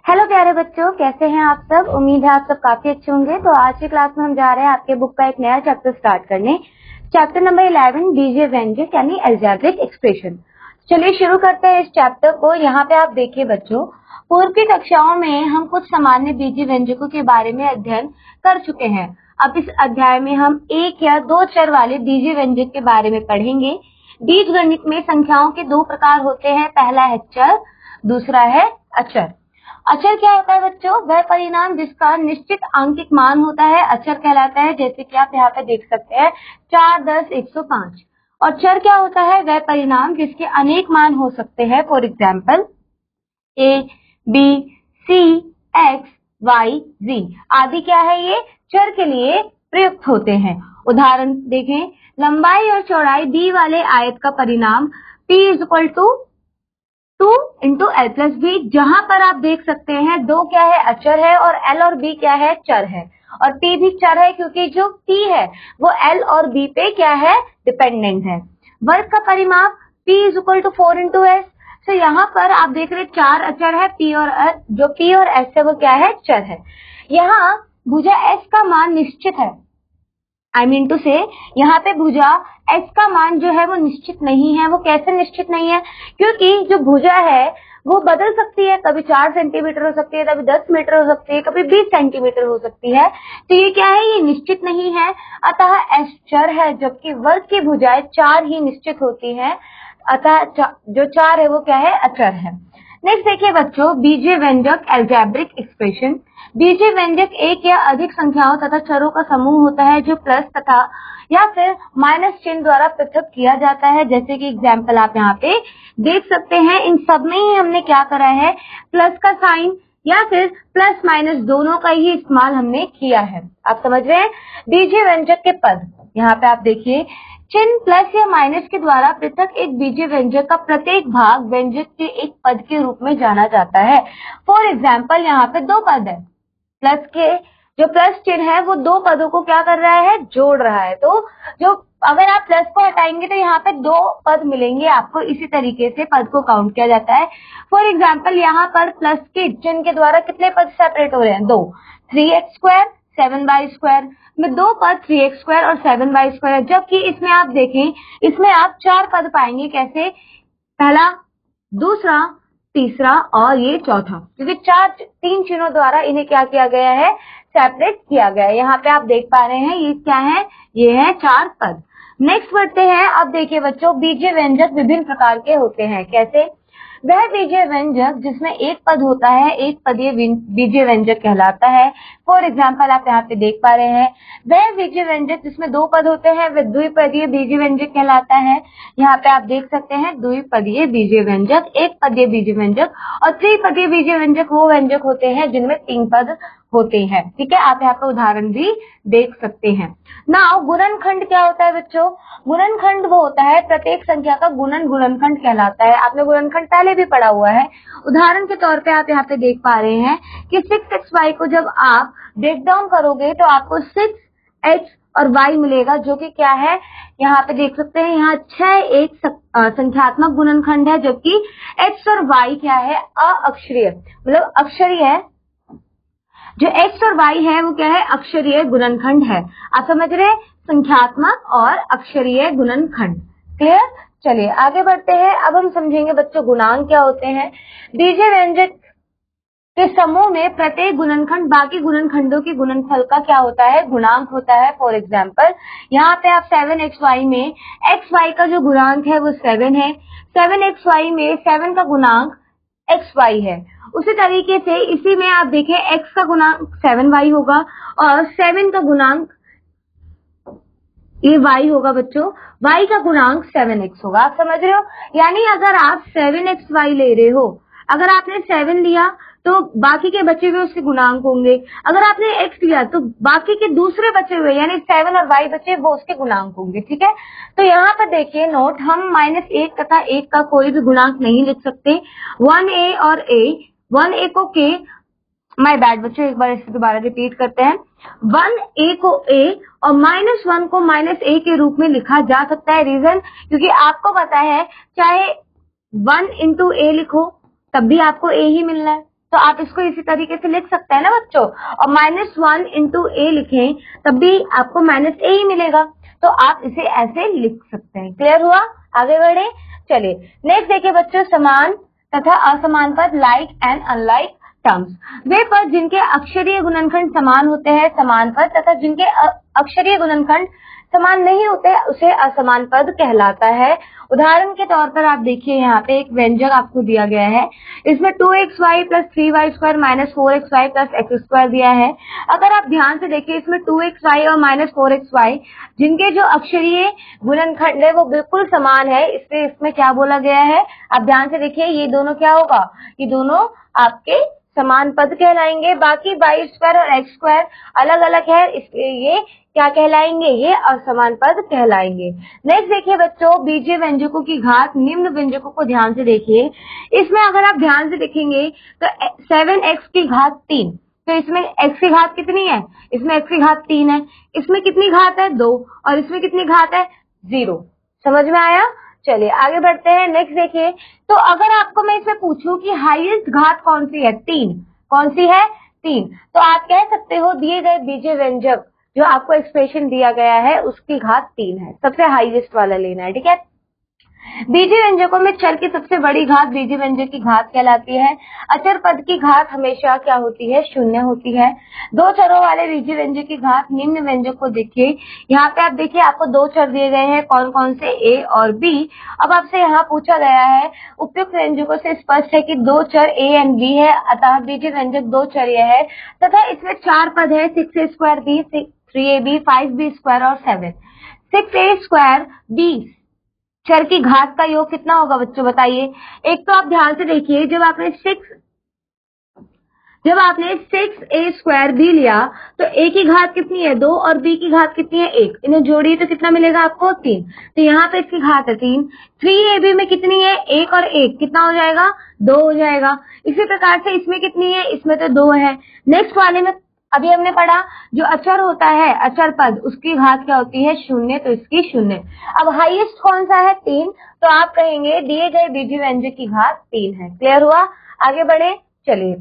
Hello प्यारे बच्चों, कैसे हैं आप सब। उम्मीद है आप सब काफी अच्छे होंगे। तो आज की क्लास में हम जा रहे हैं आपके बुक का एक नया चैप्टर स्टार्ट करने। चैप्टर नंबर 11 बीजीय व्यंजक यानी अलजेब्रिक एक्सप्रेशन। चलिए शुरू करते हैं इस चैप्टर को। यहाँ पे आप देखिए बच्चों, पूर्व की कक्षाओं में हम कुछ सामान्य बीजीय व्यंजकों के बारे में अध्ययन कर चुके हैं। अब इस अध्याय में हम एक या दो चर वाले बीजीय व्यंजक के बारे में पढ़ेंगे। बीजगणित में संख्याओं के दो प्रकार होते हैं, पहला है चर, दूसरा है अचर। अचर क्या होता है बच्चों? वह परिणाम जिसका निश्चित आंकिक मान होता है अचर कहलाता है। जैसे कि आप यहाँ पे देख सकते हैं 4, 10, 105। और चर क्या होता है? वह परिणाम जिसके अनेक मान हो सकते हैं। For example a, b, c, x, y, z आदि क्या है, ये चर के लिए प्रयुक्त होते हैं। उदाहरण देखें, लंबाई और चौड़ाई दी वाले आयत का परिणाम P = 2 × L+B, जहां पर आप देख सकते हैं दो क्या है, अचर है, और L और B क्या है, चर है। और P भी चर है क्योंकि जो P है वो L और B पे क्या है, डिपेंडेंट है। वर्ग का परिमाप P = 4 × S। तो यहाँ पर आप देख रहे हैं चार अचर है, जो P और S है वो क्या है, चर है। यहाँ भुजा S का मान निश्चित है। यहाँ पे भुजा S का मान जो है वो निश्चित नहीं है। वो कैसे निश्चित नहीं है? क्योंकि जो भुजा है वो बदल सकती है, कभी 4 सेंटीमीटर हो सकती है, कभी 10 मीटर हो सकती है, कभी 20 सेंटीमीटर हो सकती है। तो ये क्या है, ये निश्चित नहीं है। अतः S चर है, जबकि वर्ग की भुजाएं 4 ही निश्चित होती है। अतः जो 4 है वो क्या है, अचर है। नेक्स्ट देखिए बच्चों, बीजीय व्यंजक अलजेब्रिक एक्सप्रेशन। बीजीय व्यंजक एक या अधिक संख्याओं तथा चरों का समूह होता है जो प्लस तथा या फिर माइनस चिन्ह द्वारा पृथक किया जाता है। जैसे कि एग्जाम्पल आप यहाँ पे देख सकते हैं, इन सब में ही हमने क्या करा है, प्लस का साइन या फिर प्लस माइनस दोनों का ही इस्तेमाल हमने किया है। आप समझ रहे हैं। बीजीय व्यंजक के पद यहाँ पे आप देखिए, चिन्ह प्लस या माइनस के द्वारा पृथक एक बीजीय व्यंजक का प्रत्येक भाग व्यंजक के एक पद के रूप में जाना जाता है। फॉर एग्जाम्पल यहाँ पे दो पद है, प्लस के जो प्लस चिन्ह है वो दो पदों को क्या कर रहा है, जोड़ रहा है। तो जो अगर आप प्लस को हटाएंगे तो यहाँ पे दो पद मिलेंगे आपको। इसी तरीके से पद को काउंट किया जाता है। फॉर एग्जाम्पल यहाँ पर प्लस के चिन्ह के द्वारा कितने पद सेपरेट हो रहे हैं, दो। 3x² 7y² में दो पद 3x² और 7y² है। जबकि इसमें आप देखें, इसमें आप चार पद पाएंगे। कैसे? पहला, दूसरा, तीसरा और ये चौथा, क्योंकि तीन चिन्हों द्वारा इन्हें क्या किया गया है, सेपरेट किया गया है। यहाँ पे आप देख पा रहे हैं ये क्या है, ये है चार पद। नेक्स्ट बढ़ते हैं। अब देखिए बच्चों, बीजीय व्यंजक विभिन्न प्रकार के होते हैं। कैसे? वह बीजीय व्यंजक जिसमें एक पद होता है एक पदीय बीजीय व्यंजक कहलाता है। फॉर एग्जाम्पल आप यहाँ पे देख पा रहे हैं, वह बीजीय व्यंजक जिसमें दो पद होते हैं वह द्विपदीय बीजीय व्यंजक कहलाता है। यहाँ पे आप देख सकते हैं द्विपदीय बीजीय व्यंजक, एक पदीय बीजीय व्यंजक और त्रिपदीय बीजीय व्यंजक वो व्यंजक होते हैं जिनमें तीन पद होते हैं। ठीक है, आप यहाँ पे उदाहरण भी देख सकते हैं। नाउ गुणनखंड क्या होता है बच्चों? गुणनखंड वो होता है प्रत्येक संख्या का गुणन गुणनखंड कहलाता है। आपने गुणनखंड पहले भी पढ़ा हुआ है। उदाहरण के तौर पे आप यहाँ पे देख पा रहे हैं कि 6xy को जब आप ब्रेक डाउन करोगे तो आपको 6x और y मिलेगा, जो कि क्या है, यहाँ पे देख सकते हैं, यहाँ 6 एक संख्यात्मक गुणनखंड है, जबकि x और y क्या है, अअक्षरीय, मतलब अक्षरीय है। जो x और y है वो क्या है, अक्षरीय गुणनखंड है। आप समझ रहे हैं, संख्यात्मक और अक्षरीय गुणनखंड। क्लियर? चलिए आगे बढ़ते हैं। अब हम समझेंगे बच्चों गुणांक क्या होते हैं। बीजीय व्यंजक के समूह में प्रत्येक गुणनखंड बाकी गुणनखंडों के गुणनफल का क्या होता है, गुणांक होता है। फॉर एग्जाम्पल यहाँ पे आप 7xy में xy का जो गुणांक है वो 7 है। 7xy में 7 का गुणांक xy है। उसी तरीके से इसी में आप देखें x का गुणांक 7y होगा और 7 का गुणांक ये y होगा बच्चों, y का गुणांक 7x होगा। आप समझ रहे हो? यानी अगर आप 7xy ले रहे हो, अगर आपने 7 लिया तो बाकी के बचे हुए उसके गुणांक होंगे। अगर आपने x लिया तो बाकी के दूसरे बचे हुए यानी 7 और y बचे वो उसके गुणांक होंगे। ठीक है, तो यहाँ पर देखिए नोट, हम -1 तथा 1 का कोई भी गुणांक नहीं लिख सकते। 1a और a, 1a को k, माय बैड बच्चों, एक बार इसे दोबारा रिपीट करते हैं। 1a को a और -1 को -a के रूप में लिखा जा सकता है। रीजन, क्योंकि आपको पता है चाहे 1 × a लिखो तब भी आपको a ही मिलना है। तो आप इसको इसी तरीके से लिख सकते हैं ना बच्चों। और -1 इंटू ए लिखें तब भी आपको -a ही मिलेगा, तो आप इसे ऐसे लिख सकते हैं। क्लियर हुआ? आगे बढ़े, चलिए नेक्स्ट देखिए बच्चों, समान तथा असमान पद, लाइक एंड अनलाइक टर्म्स। वे पद जिनके अक्षरीय गुणनखंड समान होते हैं समान पद, तथा जिनके अक्षरीय गुणनखंड समान नहीं होते उसे असमान पद कहलाता है। उदाहरण के तौर पर आप देखिए यहाँ पे एक व्यंजक आपको दिया गया है, इसमें 2xy plus 3y² minus 4xy plus x² दिया है। अगर आप ध्यान से देखिए इसमें 2xy और माइनस 4xy जिनके जो अक्षरीय गुणनखंड है वो बिल्कुल समान है, इसलिए इसमें क्या बोला गया है, आप ध्यान से देखिए ये दोनों क्या होगा, ये दोनों आपके समान पद कहलाएंगे। बाकी y² और x² अलग अलग है, इसलिए ये क्या कहलाएंगे, ये असमान पद कहलाएंगे। नेक्स्ट देखिए बच्चों, बीजीय व्यंजकों की घात, निम्न व्यंजकों को ध्यान से देखिए। इसमें अगर आप ध्यान से देखेंगे तो 7x की घात 3, तो इसमें x की घात कितनी है, इसमें x की घात 3 है, इसमें कितनी घात है 2, और इसमें कितनी घात है 0। समझ में आया? चलिए आगे बढ़ते हैं। नेक्स्ट देखिए, तो अगर आपको मैं इसमें पूछूं कि हाईएस्ट घात कौन सी है, 3, कौन सी है 3, तो आप कह सकते हो दिए गए बीजीय व्यंजक जो आपको एक्सप्रेशन दिया गया है उसकी घात 3 है, सबसे हाईएस्ट वाला लेना है, ठीक है। बीजीय व्यंजकों में चर की सबसे बड़ी घात बीजीय व्यंजक की घात कहलाती है। अचर पद की घात हमेशा क्या होती है, 0 होती है। दो चरों वाले बीजीय व्यंजक की घात, निम्न व्यंजक को देखिए, यहाँ पे आप देखिए आपको 2 चर दिए गए हैं, कौन कौन से, a और b। अब आपसे यहाँ पूछा गया है, उपयुक्त व्यंजकों से स्पष्ट है कि 2 चर a एंड b है, अतः बीजीय व्यंजक 2 चरीय है, तथा इसमें 4 पद है, 6a²b, 3ab, 5b² और 7। 6a²b चर की घात का योग कितना होगा बच्चों बताइए। एक तो आप ध्यान से देखिए, जब आपने 6a²b लिया तो a की घात कितनी है 2 और b की घात कितनी है 1, इन्हें जोड़िए तो कितना मिलेगा आपको 3, तो यहाँ पे इसकी घात है 3। 3ab में कितनी है 1 और 1 कितना हो जाएगा 2 हो जाएगा। इसी प्रकार से इसमें कितनी है, इसमें तो 2 है। नेक्स्ट वाले में अभी हमने पढ़ा जो अचर होता है, अचर पद, उसकी घात क्या होती है 0, तो इसकी 0। अब हाईएस्ट कौन सा है 3, तो आप कहेंगे दिए गए बीजीय व्यंजक की घात 3 है। क्लियर हुआ? आगे बढ़े, चलिए।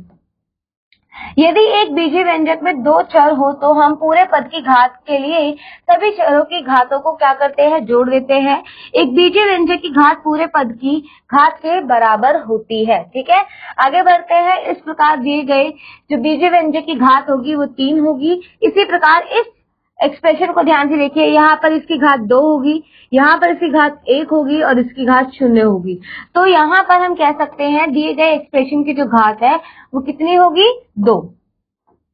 यदि एक बीजीय व्यंजक में 2 चर हो तो हम पूरे पद की घात के लिए सभी चरों की घातों को क्या करते हैं, जोड़ देते हैं। एक बीजीय व्यंजक की घात पूरे पद की घात के बराबर होती है, ठीक है। आगे बढ़ते हैं। इस प्रकार दिए गए जो बीजीय व्यंजक की घात होगी वो 3 होगी। इसी प्रकार इस एक्सप्रेशन को ध्यान से देखिए, यहाँ पर इसकी घात 2 होगी, यहाँ पर इसकी घात 1 होगी और इसकी घात 0 होगी। तो यहाँ पर हम कह सकते हैं दिए गए एक्सप्रेशन की जो घात है वो कितनी होगी 2,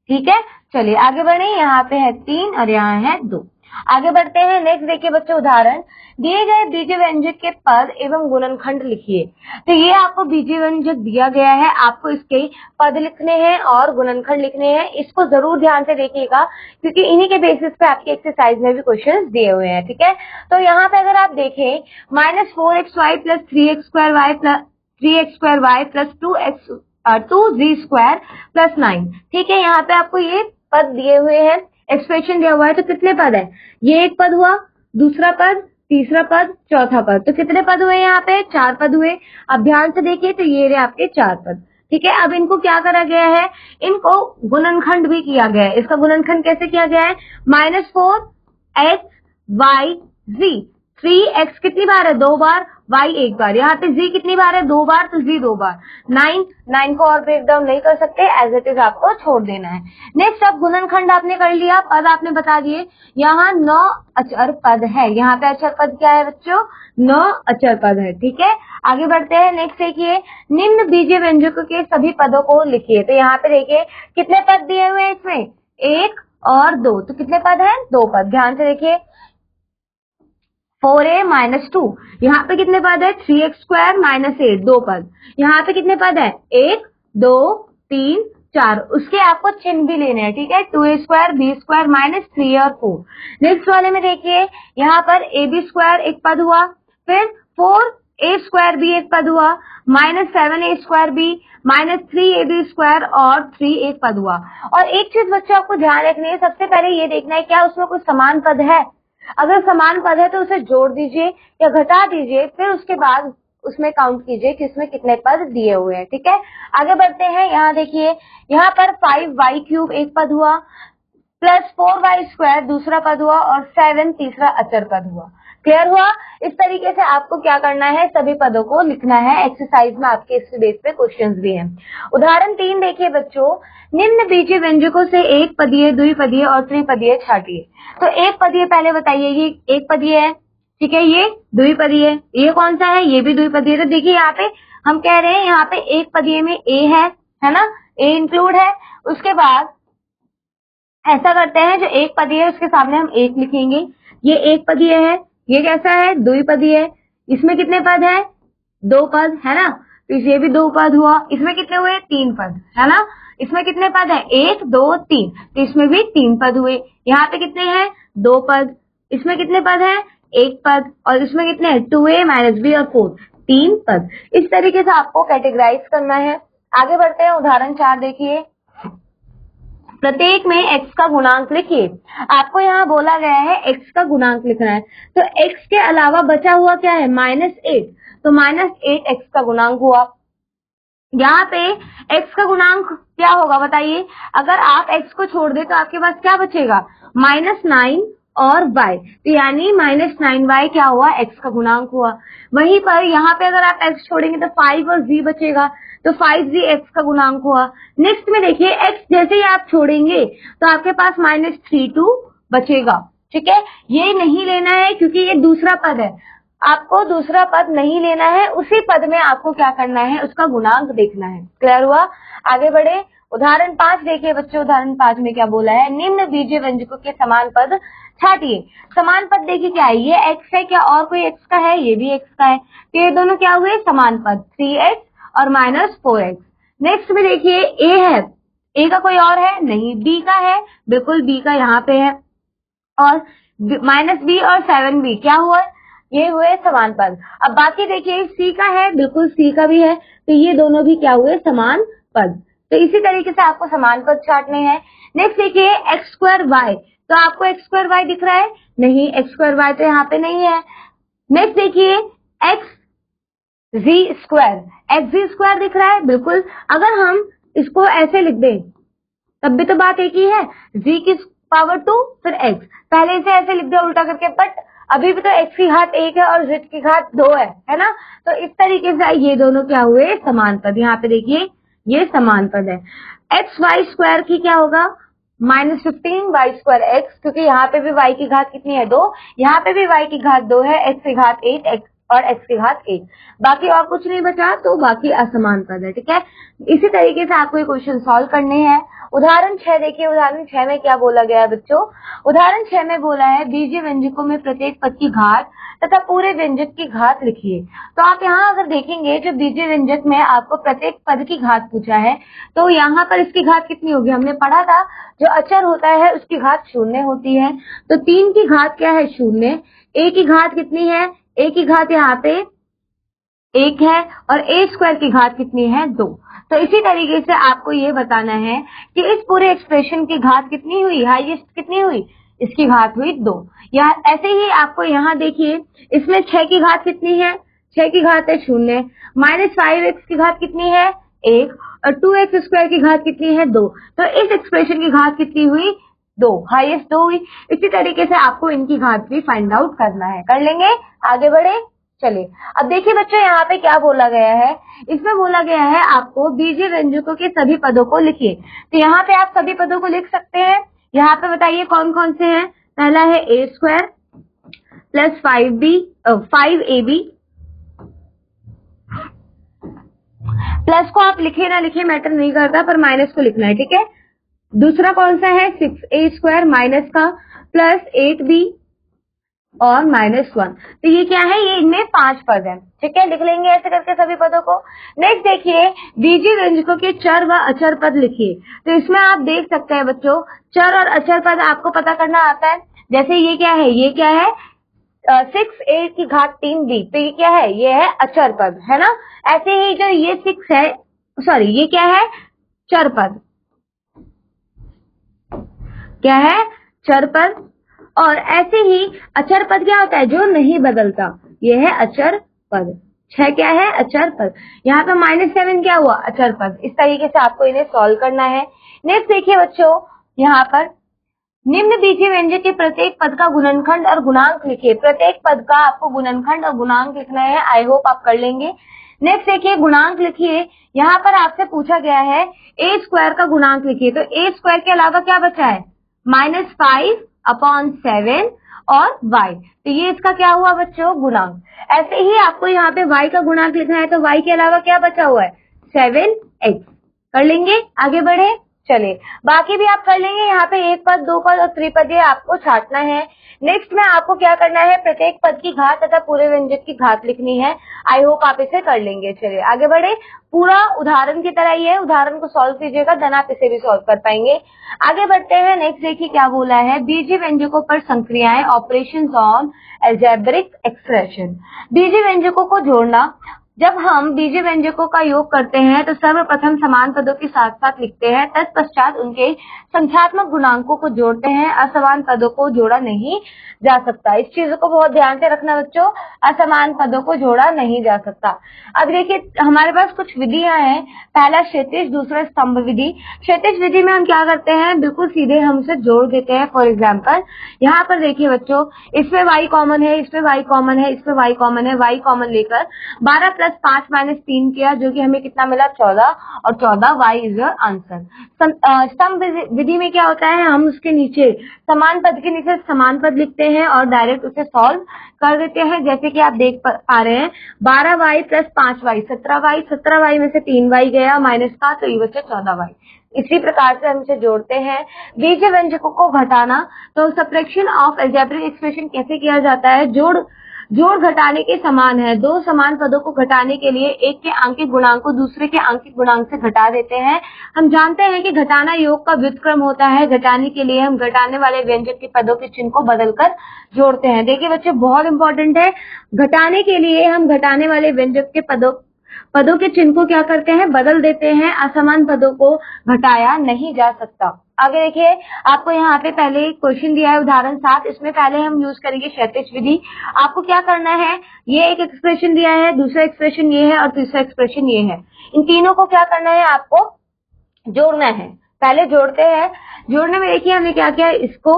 ठीक है। चलिए आगे बढ़े, यहाँ पे है 3 और यहाँ है 2। आगे बढ़ते हैं। नेक्स्ट देखिए बच्चों, उदाहरण, दिए गए बीजीय व्यंजक के पद एवं गुणनखंड लिखिए। तो ये आपको बीजीय व्यंजक दिया गया है, आपको इसके पद लिखने हैं और गुणनखंड लिखने हैं। इसको जरूर ध्यान से देखिएगा क्योंकि इन्हीं के बेसिस पे आपकी एक्सरसाइज में भी क्वेश्चंस दिए हुए हैं, ठीक है। तो यहाँ पे अगर आप देखें -4xy plus 3x² plus 2z² plus 9, ठीक है। यहाँ पे आपको ये पद दिए हुए हैं, एक्सप्रेशन दिया हुआ है, तो कितने पद है, ये एक पद हुआ, दूसरा पद, तीसरा पद, चौथा पद, तो कितने पद हुए यहाँ पे 4 पद हुए। अब ध्यान से देखिए तो ये रहे आपके 4 पद, ठीक है। अब इनको क्या करा गया है, इनको गुणनखंड भी किया गया है। इसका गुणनखंड कैसे किया गया है, -4xyz, 3x कितनी बार है 2 बार, y 1 बार, यहाँ पे z कितनी बार है 2 बार, तो z 2 बार। 9 को और ब्रेक डाउन नहीं कर सकते, एज इट इज आपको छोड़ देना है। नेक्स्ट, अब गुणनखंड आपने कर लिया, पद आपने बता दिए। यहाँ 9 अचर पद है, यहाँ पे अचर पद क्या है बच्चों, 9 अचर पद है, ठीक है। आगे बढ़ते हैं। नेक्स्ट देखिए, निम्न बीजीय व्यंजकों के सभी पदों को लिखिए। तो यहाँ पे देखिए कितने पद दिए हुए हैं इसमें, 1 और 2, तो कितने पद है 2 पद। ध्यान से देखिए 4a - 2, यहाँ पे कितने पद है 3x² - 8, 2 पद। यहाँ पे कितने पद है 1 2 3 4, उसके आपको चिन्ह भी लेने हैं, ठीक है। 2a² b² - 3 और 4। नेक्स्ट वाले में देखिए यहाँ पर ab² एक पद हुआ, फिर 4a²b एक पद हुआ, -7a²b -3ab² और 3 एक पद हुआ। और एक चीज बच्चों आपको ध्यान रखनी है, सबसे पहले ये देखना है क्या उसमें कोई समान पद है। अगर समान पद है तो उसे जोड़ दीजिए या घटा दीजिए, फिर उसके बाद उसमें काउंट कीजिए कि उसमें कितने पद दिए हुए हैं। ठीक है, आगे बढ़ते हैं। यहाँ देखिए, यहाँ पर 5y³ एक पद हुआ, प्लस 4y² दूसरा पद हुआ और 7 तीसरा अचर पद हुआ। क्लियर हुआ? इस तरीके से आपको क्या करना है, सभी पदों को लिखना है। एक्सरसाइज में आपके इस बेस पे क्वेश्चंस भी हैं। उदाहरण 3 देखिए बच्चों, निम्न बीजीय व्यंजकों से एक पदीय, द्विपदीय और त्रिपदीय छांटिए। तो एक पदीय पहले बताइए, ये एक पदीय है, ठीक है, ये द्विपदीय है, ये कौन सा है, ये भी द्विपदीय। तो देखिए यहाँ पे हम कह रहे हैं, यहाँ पे एक पदीय में ए है ना, ए इंक्लूड है। उसके बाद ऐसा करते हैं, जो एक पदीय है उसके सामने हम एक लिखेंगे। ये एक पदीय है, ये कैसा है, द्विपदीय है। इसमें कितने पद है, 2 पद है ना, तो ये भी 2 पद हुआ। इसमें कितने हुए, 3 पद है ना। इसमें कितने पद है, 1 2 3, तो इसमें भी 3 पद हुए। यहाँ पे कितने हैं, 2 पद। इसमें कितने पद है, 1 पद। और इसमें कितने हैं, 2a - b और 4, 3 पद। इस तरीके से आपको कैटेगराइज करना है। आगे बढ़ते हैं। उदाहरण 4 देखिए, प्रत्येक में x का गुणांक लिखिए। आपको यहाँ बोला गया है x का गुणांक लिखना है, तो x के अलावा बचा हुआ क्या है, -8, तो -8 x का गुणांक हुआ। यहाँ पे x का गुणांक क्या होगा बताइए, अगर आप x को छोड़ दे तो आपके पास क्या बचेगा, -9 और y, तो यानी -9y क्या हुआ, x का गुणांक हुआ। वहीं पर यहाँ पे अगर आप x छोड़ेंगे तो 5 और z बचेगा, तो 5z x का गुणांक हुआ। नेक्स्ट में देखिए, x जैसे ही आप छोड़ेंगे तो आपके पास -32 बचेगा। ठीक है, ये नहीं लेना है क्योंकि ये दूसरा पद है, आपको दूसरा पद नहीं लेना है, उसी पद में आपको क्या करना है, उसका गुणांक देखना है। क्लियर हुआ? आगे बढ़े। उदाहरण 5 देखिए बच्चों, उदाहरण 5 में क्या बोला है, निम्न बीजीय व्यंजकों के समान पद छांटिए। समान पद देखिए क्या है, ये x है, क्या और कोई x का है, ये भी x का है, तो ये दोनों क्या हुए, समान पद, 3x और -4x। नेक्स्ट में देखिए, a है, a का कोई और है नहीं, b का है, बिल्कुल b का यहाँ पे है, और -b और 7b क्या हुआ, ये हुए समान पद। अब बाकी देखिए, c का है, बिल्कुल c का भी है, तो ये दोनों भी क्या हुए, समान पद। तो इसी तरीके से आपको समान पद छांटने हैं। नेक्स्ट देखिए, x²y, तो आपको x² दिख रहा है नहीं, x² तो यहाँ पे नहीं है। नेक्स्ट देखिए, xz² दिख रहा है, बिल्कुल। अगर हम इसको ऐसे लिख दें तब भी तो बात एक ही है, z की पावर 2 फिर x, पहले इसे ऐसे लिख दिया उल्टा करके, बट अभी भी तो x की घात 1 है और z की घात 2 है ना। तो इस तरीके से ये दोनों क्या हुए, समान पद। यहाँ पे देखिए, ये समान पद है। xy² की क्या होगा, -15y²x, क्योंकि यहाँ पे भी y की घात कितनी है, 2, यहाँ पे भी y की घात 2 है, x की घात 8 x और x की घात 1, बाकी और कुछ नहीं बचा, तो बाकी असमान पद है। ठीक है, इसी तरीके से आपको ये क्वेश्चन सॉल्व करने हैं। उदाहरण 6 देखिए, उदाहरण 6 में क्या बोला गया है बच्चों, उदाहरण 6 में बोला है, बीजीय व्यंजकों में प्रत्येक पद की घात तथा पूरे व्यंजक की घात लिखिए। तो आप यहाँ अगर देखेंगे, जो बीजीय व्यंजक में आपको प्रत्येक पद की घात पूछा है, तो यहाँ पर इसकी घात कितनी होगी, हमने पढ़ा था, जो अचर होता है उसकी घात 0 होती है, तो 3 की घात क्या है, 0। a की घात कितनी है, a की घात यहाँ पे 1 है, और a² की घात कितनी है, 2। तो इसी तरीके से आपको ये बताना है कि इस पूरे एक्सप्रेशन की घात कितनी हुई, हाईएस्ट कितनी हुई, इसकी घात हुई 2। या ऐसे ही आपको यहाँ देखिए, इसमें 6 की घात कितनी है, 6 की घात है 0, -5x की घात कितनी है, 1, और 2x² की घात कितनी है, 2। तो इस एक्सप्रेशन की घात कितनी हुई, 2, हाईएस्ट 2 हुई। इसी तरीके से आपको इनकी घात भी फाइंड आउट करना है, कर लेंगे। आगे बढ़े, चलिए। अब देखिए बच्चों, यहाँ पे क्या बोला गया है, इसमें बोला गया है आपको बीजीय व्यंजकों के सभी पदों को लिखिए। तो यहाँ पे आप सभी पदों को लिख सकते हैं। यहाँ पे बताइए कौन कौन से हैं। पहला है a² प्लस 5ab, प्लस को आप लिखे ना लिखे मैटर नहीं करता, पर माइनस को लिखना है, ठीक है। दूसरा कौन सा है, 6a² माइनस का प्लस 8b और -1, तो ये क्या है, ये इनमें 5 पद है। ठीक है, लिख लेंगे ऐसे करके सभी पदों को। नेक्स्ट देखिए, बीजीय व्यंजकों के चर व अचर पद लिखिए। तो इसमें आप देख सकते हैं बच्चों, चर और अचर पद आपको पता करना आता है। जैसे ये क्या है, ये क्या है, 6a की घात 3b, तो ये क्या है, ये है अचर पद, है ना। ऐसे ही जो ये 6 है, सॉरी, ये क्या है, चर पद, क्या है, चर पद। और ऐसे ही अचर पद क्या होता है, जो नहीं बदलता, ये है अचर पद। 6 क्या है? अचर पद। यहाँ पे -7 क्या हुआ? अचर पद। इस तरीके से आपको इन्हें सॉल्व करना है। नेक्स्ट देखिए बच्चों, यहाँ पर निम्न बीजीय व्यंजक के प्रत्येक पद का गुणनखंड और गुणांक लिखिए। प्रत्येक पद का आपको गुणनखंड और गुणांक लिखना है। आई होप आप कर लेंगे। नेक्स्ट देखिए, गुणांक लिखिए। यहाँ पर आपसे पूछा गया है ए स्क्वायर का गुणांक लिखिए। तो ए स्क्वायर के अलावा क्या बचा है? -5/7 और y। तो ये इसका क्या हुआ बच्चों? गुणांक। ऐसे ही आपको यहाँ पे y का गुणांक लिखना है। तो y के अलावा क्या बचा हुआ है? 7x। कर लेंगे? आगे बढ़े, चलिए बाकी भी आप कर लेंगे। यहाँ पे एक पद, दो पद और त्रिपदीय आपको छांटना है। नेक्स्ट में आपको क्या करना है? प्रत्येक पद की घात तथा पूरे व्यंजक की घात लिखनी है। आई होप आप इसे कर लेंगे। चलिए आगे बढ़े। पूरा उदाहरण की तरह ही है, उदाहरण को सॉल्व कीजिएगा, देन आप इसे भी सॉल्व कर पाएंगे। आगे बढ़ते हैं। नेक्स्ट देखिए क्या बोला है, बीजीय व्यंजकों पर संक्रियाएं, ऑपरेशंस ऑन अलजेब्रिक एक्सप्रेशन। बीजीय व्यंजकों को जोड़ना। जब हम बीजीय व्यंजकों का योग करते हैं तो सर्वप्रथम समान पदों के साथ साथ लिखते हैं, तत्पश्चात उनके संख्यात्मक गुणांकों को जोड़ते हैं। असमान पदों को जोड़ा नहीं जा सकता। इस चीज को बहुत ध्यान से रखना बच्चों, असमान पदों को जोड़ा नहीं जा सकता। अब देखिए हमारे पास कुछ विधियां हैं। पहला क्षैतिज, दूसरा स्तंभ विधि। क्षैतिज विधि में हम क्या करते हैं? बिल्कुल सीधे हम उसे जोड़ देते हैं। फॉर एग्जाम्पल यहाँ पर देखिए बच्चों, इसमें y कॉमन है, इसमें y कॉमन है, इसमें y कॉमन है। y कॉमन लेकर 12 + 5 - 3 किया, जो कि हमें कितना मिला? 14। और 14 y इज योर आंसर। स्तंभ विधि में क्या होता है? हम उसके नीचे समान पद के नीचे समान पद लिखते हैं और डायरेक्ट उसे सॉल्व कर देते हैं। जैसे कि आप देख पा रहे हैं, 12y + 5y 17y, 17y में से 3y गया माइनस का, तो ये बचे 14y। इसी प्रकार से हम इसे जोड़ते हैं। बीजीय व्यंजकों को घटाना। तो सब्ट्रैक्शन ऑफ अलजेब्रिक एक्सप्रेशन कैसे किया जाता है? जोड़ घटाने के समान है। दो समान पदों को घटाने के लिए एक के आंकिक गुणांक को दूसरे के आंकिक गुणांक से घटा देते हैं। हम जानते हैं कि घटाना योग का व्युत्क्रम होता है। घटाने के लिए हम घटाने वाले व्यंजक के पदों के चिन्ह को बदलकर जोड़ते हैं। देखिए बच्चे बहुत इंपॉर्टेंट है। घटाने के लिए हम घटाने वाले व्यंजक के पदों के चिन्ह को क्या करते हैं? बदल देते हैं। असमान पदों को घटाया नहीं जा सकता। आगे देखिए, आपको यहाँ पे पहले क्वेश्चन दिया है उदाहरण 7। इसमें पहले हम यूज करेंगे क्षैतिज विधि। आपको क्या करना है? ये एक एक्सप्रेशन दिया है, दूसरा एक्सप्रेशन ये है और तीसरा एक्सप्रेशन ये है। इन तीनों को क्या करना है? आपको जोड़ना है। पहले जोड़ते हैं। जोड़ने में देखिए हमने क्या किया? इसको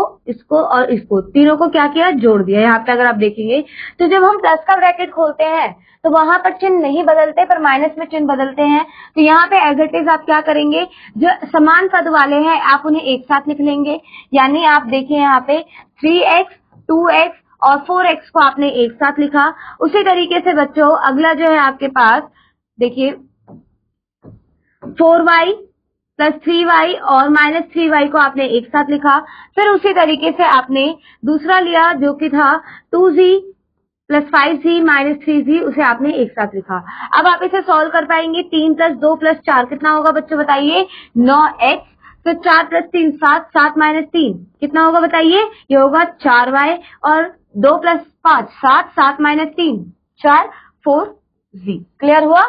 और इसको, तीनों को क्या किया? जोड़ दिया। यहाँ पे अगर आप देखेंगे तो जब हम प्लस का ब्रैकेट खोलते हैं तो वहां पर चिन्ह नहीं बदलते, पर माइनस में चिन्ह बदलते हैं। तो यहाँ पे एज इट इज आप क्या करेंगे? जो समान पद वाले हैं आप उन्हें एक साथ लिख लेंगे। यानी आप देखिए यहाँ पे 3x, 2x और 4x को आपने एक साथ लिखा। उसी तरीके से बच्चों अगला जो है आपके पास देखिए 4y + 3y और -3y को आपने एक साथ लिखा। फिर उसी तरीके से आपने दूसरा लिया जो कि था 2z + 5z - 3z, उसे आपने एक साथ लिखा। अब आप इसे सॉल्व कर पाएंगे। 3 + 2 + 4 कितना होगा बच्चों बताइए? 9x। फिर 4 + 3 7, 7 - 3 कितना होगा बताइए? ये होगा 4y। और 2 + 5 7, 7 - 3 4, 4z। क्लियर हुआ?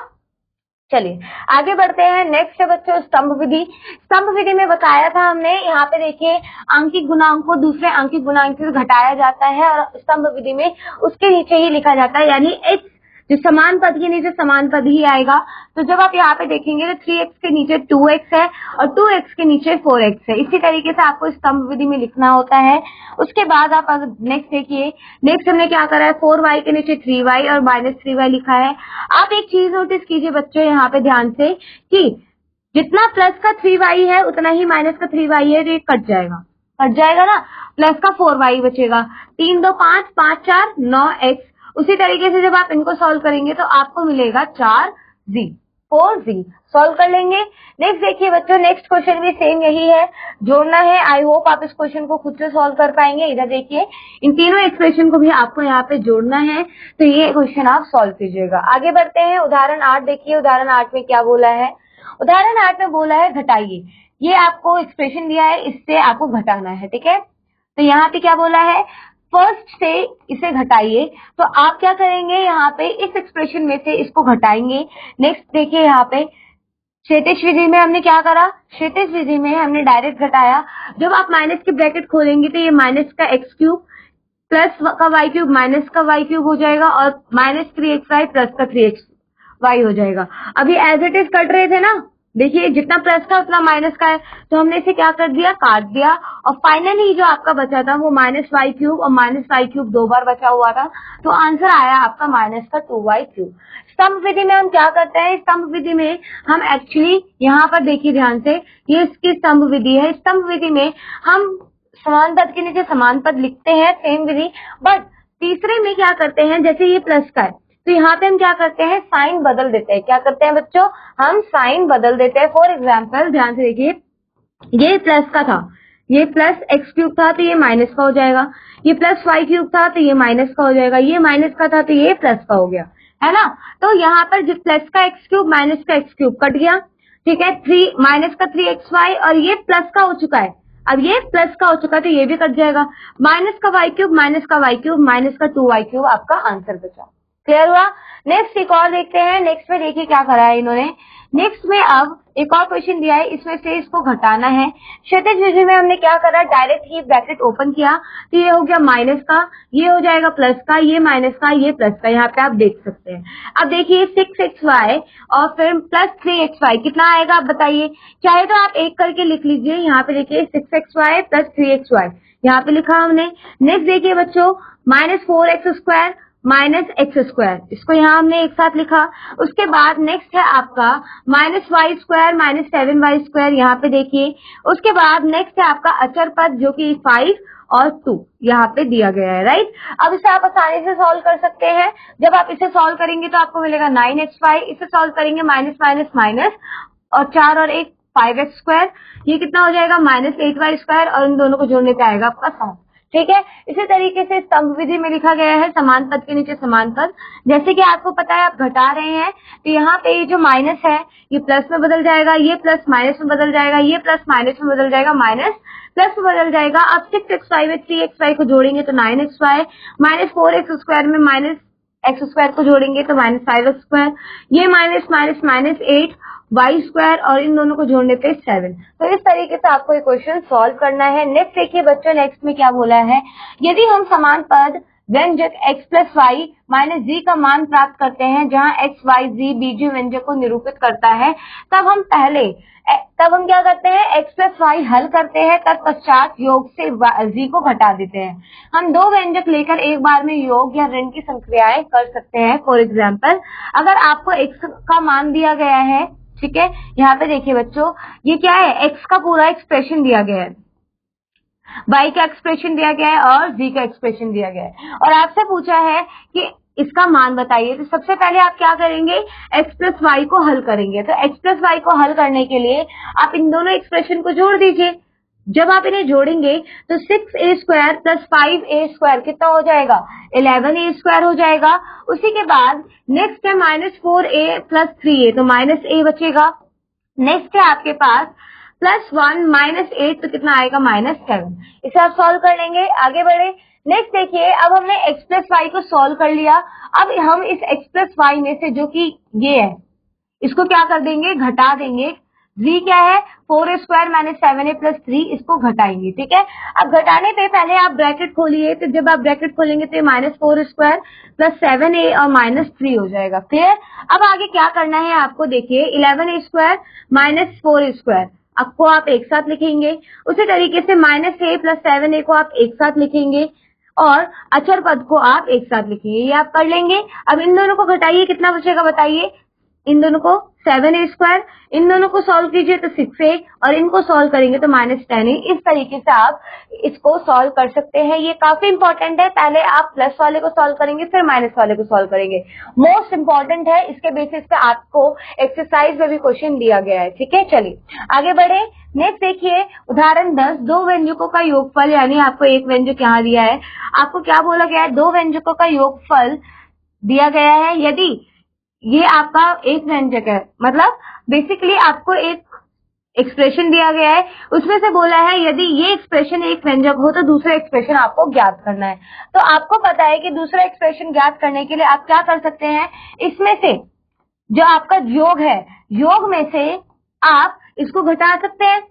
चलिए आगे बढ़ते हैं। नेक्स्ट है बच्चों स्तंभ विधि। स्तंभ विधि में बताया था हमने, यहाँ पे देखिए आंकिक गुणांक को दूसरे आंकिक गुणांक से घटाया जाता है और स्तंभ विधि में उसके नीचे ही लिखा जाता है। यानी x जो समान पद के नीचे समान पद ही आएगा। तो जब आप यहाँ पे देखेंगे तो 3x के नीचे 2x है और 2x के नीचे 4x है। इसी तरीके से आपको स्तंभ विधि में लिखना होता है। उसके बाद आप नेक्स्ट देखिए, नेक्स्ट हमने क्या करा है? 4y के नीचे 3y और -3y लिखा है। आप एक चीज नोटिस कीजिए बच्चों यहाँ पे ध्यान से कि जितना प्लस का 3y है उतना ही माइनस का 3y है, तो ये कट जाएगा ना। प्लस का 4y बचेगा। 3 2 5 5 4 9x। उसी तरीके से जब आप इनको सॉल्व करेंगे तो आपको मिलेगा 4z। सॉल्व कर लेंगे। नेक्स्ट देखिए बच्चों, नेक्स्ट क्वेश्चन भी सेम यही है, जोड़ना है। आई होप आप इस क्वेश्चन को खुद से सॉल्व कर पाएंगे। इधर देखिए इन तीनों एक्सप्रेशन को भी आपको यहाँ पे जोड़ना है, तो ये क्वेश्चन आप सॉल्व कीजिएगा। आगे बढ़ते हैं। उदाहरण 8 देखिए। उदाहरण 8 में क्या बोला है? उदाहरण 8 में बोला है घटाइए। ये आपको एक्सप्रेशन दिया है, इससे आपको घटाना है। ठीक है, तो यहाँ पे क्या बोला है? फर्स्ट से इसे घटाइए। तो आप क्या करेंगे? यहाँ पे इस एक्सप्रेशन में से इसको घटाएंगे। नेक्स्ट देखिए यहाँ पे क्षैतिज विधि में हमने क्या करा? क्षैतिज विधि में हमने डायरेक्ट घटाया। जब आप माइनस की ब्रैकेट खोलेंगे तो ये माइनस का x³ प्लस का वाई क्यूब माइनस का वाई क्यूब हो जाएगा और माइनस 3xy प्लस का 3xy हो जाएगा। अभी एज इट इज कट रहे थे ना, देखिए जितना प्लस था उतना माइनस का है, तो हमने इसे क्या कर दिया, काट दिया, और फाइनली जो आपका बचा था वो माइनस वाई क्यूब और माइनस वाई क्यूब 2 बार बचा हुआ था, तो आंसर आया आपका माइनस का 2y क्यूब। स्तंभ विधि में हम क्या करते हैं, स्तंभ विधि में हम एक्चुअली यहाँ पर देखिए ध्यान से, ये इसकी स्तंभ विधि है। स्तंभ विधि में हम समान पद के नीचे समान पद लिखते हैं, सेम विधि, बट तीसरे में क्या करते हैं, जैसे ये प्लस का है तो यहाँ पे हम क्या करते हैं, साइन बदल देते हैं। क्या करते हैं बच्चों, हम साइन बदल देते हैं। फॉर एग्जाम्पल ध्यान से देखिए, ये प्लस का था, ये प्लस एक्स क्यूब था तो ये माइनस का हो जाएगा, ये प्लस वाई क्यूब था तो ये माइनस का हो जाएगा, ये माइनस का था तो ये प्लस का हो गया, है ना। तो यहाँ पर जो प्लस का एक्स क्यूब माइनस का एक्स क्यूब कट गया, ठीक है, माइनस का 3xy, और ये प्लस का हो चुका है, अब ये प्लस का हो चुका है तो ये भी कट जाएगा, माइनस का वाई क्यूब माइनस का वाई क्यूब माइनस का 2y क्यूब आपका आंसर बचा। क्लियर हुआ। नेक्स्ट एक और देखते हैं। नेक्स्ट में देखिए क्या करा है इन्होंने। नेक्स्ट में अब एक और क्वेश्चन दिया है, इसमें से इसको घटाना है। क्षैतिज विधि में हमने क्या करा, डायरेक्ट ही ब्रैकेट ओपन किया तो ये हो गया माइनस का, ये हो जाएगा प्लस का, ये माइनस का, ये प्लस का, यहाँ पे आप देख सकते हैं। अब देखिए 6xy और फिर प्लस 3xy कितना आएगा आप बताइए। चाहे तो आप एक करके लिख लीजिए, यहाँ पे देखिए 6xy प्लस 3xy यहाँ पे लिखा हमने। नेक्स्ट देखिए बच्चों, minus 4x² minus x square, इसको यहाँ हमने एक साथ लिखा। उसके बाद नेक्स्ट है आपका minus Y square minus 7y², यहाँ पे देखिए। उसके बाद नेक्स्ट है आपका अचर पद जो कि 5 और 2 यहाँ पे दिया गया है, राइट। अब इसे आप आसानी से सॉल्व कर सकते हैं। जब आप इसे सॉल्व करेंगे तो आपको मिलेगा 9xy, इसे सॉल्व करेंगे माइनस माइनस माइनस और 4 और 1 5x², ये कितना हो जाएगा माइनस 8y², और इन दोनों को जोड़ने पे आएगा आपका 7। ठीक है, इसी तरीके से स्तंभ विधि में लिखा गया है समान पद के नीचे समान पद। जैसे कि आपको पता है आप घटा रहे हैं तो यहाँ पे ये जो माइनस है ये प्लस में बदल जाएगा, ये प्लस माइनस में बदल जाएगा, ये प्लस माइनस में बदल जाएगा, माइनस प्लस में बदल जाएगा। अब 6xy में 3xy को जोड़ेंगे तो 9xy, माइनस 4x² में माइनस x² को जोड़ेंगे तो माइनस 5x², ये माइनस माइनस माइनस 8y² और इन दोनों को जोड़ने पे 7। तो इस तरीके से आपको ये क्वेश्चन सॉल्व करना है। नेक्स्ट देखिए बच्चों, नेक्स्ट में क्या बोला है, यदि हम समान पद व्यंजक x प्लस वाई माइनस जी का मान प्राप्त करते हैं जहां x y z बीजीय व्यंजक को निरूपित करता है, तब हम क्या करते हैं, x प्लस वाई हल करते हैं, तत्पश्चात योग से z को घटा देते हैं। हम दो व्यंजक लेकर एक बार में योग या ऋण की संक्रियाएं कर सकते हैं। फॉर एग्जाम्पल अगर आपको x का मान दिया गया है, ठीक है, यहाँ पे देखिए बच्चों, ये क्या है, x का पूरा एक्सप्रेशन दिया गया है, y का एक्सप्रेशन दिया गया है और z का एक्सप्रेशन दिया गया है, और आपसे पूछा है कि इसका मान बताइए। तो सबसे पहले आप क्या करेंगे, x प्लस वाई को हल करेंगे। तो x प्लस वाई को हल करने के लिए आप इन दोनों एक्सप्रेशन को जोड़ दीजिए। जब आप इन्हें जोड़ेंगे तो 6a² प्लस 5a² कितना हो जाएगा, 11a² हो जाएगा। उसी के बाद नेक्स्ट है माइनस 4a प्लस 3a, तो माइनस a बचेगा। नेक्स्ट है आपके पास प्लस 1 माइनस 8, तो कितना आएगा, माइनस 7। इसे आप सॉल्व कर लेंगे, आगे बढ़े। नेक्स्ट देखिए, अब हमने x प्लस वाई को सॉल्व कर लिया। अब हम इस x प्लस वाई में से जो कि ये है इसको क्या कर देंगे, घटा देंगे। z क्या है, 4a² माइनस 7a प्लस 3, इसको घटाएंगे। ठीक है, अब घटाने पे पहले आप ब्रैकेट खोलिए, तो जब आप ब्रैकेट खोलेंगे तो माइनस 4a² प्लस 7a और माइनस 3 हो जाएगा। क्लियर। अब आगे क्या करना है आपको, देखिए 11a² माइनस 4a², आपको आप एक साथ लिखेंगे। उसी तरीके से माइनस a प्लस 7a को आप एक साथ लिखेंगे और अचर पद को आप एक साथ लिखेंगे, ये आप कर लेंगे। अब इन दोनों को घटाइए, कितना बचेगा बताइए, इन दोनों को 7a², इन दोनों को सॉल्व कीजिए तो 6a, और इनको सॉल्व करेंगे तो माइनस 10a। इस तरीके से आप इसको सॉल्व कर सकते हैं। ये काफी इंपॉर्टेंट है, पहले आप प्लस वाले को सॉल्व करेंगे फिर माइनस वाले को सॉल्व करेंगे, मोस्ट इंपॉर्टेंट है। इसके बेसिस पे आपको एक्सरसाइज में भी क्वेश्चन दिया गया है। ठीक है, चलिए आगे बढ़े। नेक्स्ट देखिए उदाहरण 10, दो व्यंजकों का योगफल, यानी आपको एक व्यंजक यहाँ दिया है, आपको क्या बोला गया है, दो व्यंजकों का योगफल दिया गया है। यदि ये आपका एक व्यंजक है, मतलब बेसिकली आपको एक एक्सप्रेशन दिया गया है, उसमें से बोला है यदि ये एक्सप्रेशन एक व्यंजक हो तो दूसरा एक्सप्रेशन आपको ज्ञात करना है। तो आपको पता है कि दूसरा एक्सप्रेशन ज्ञात करने के लिए आप क्या कर सकते हैं, इसमें से जो आपका योग है, योग में से आप इसको घटा सकते हैं।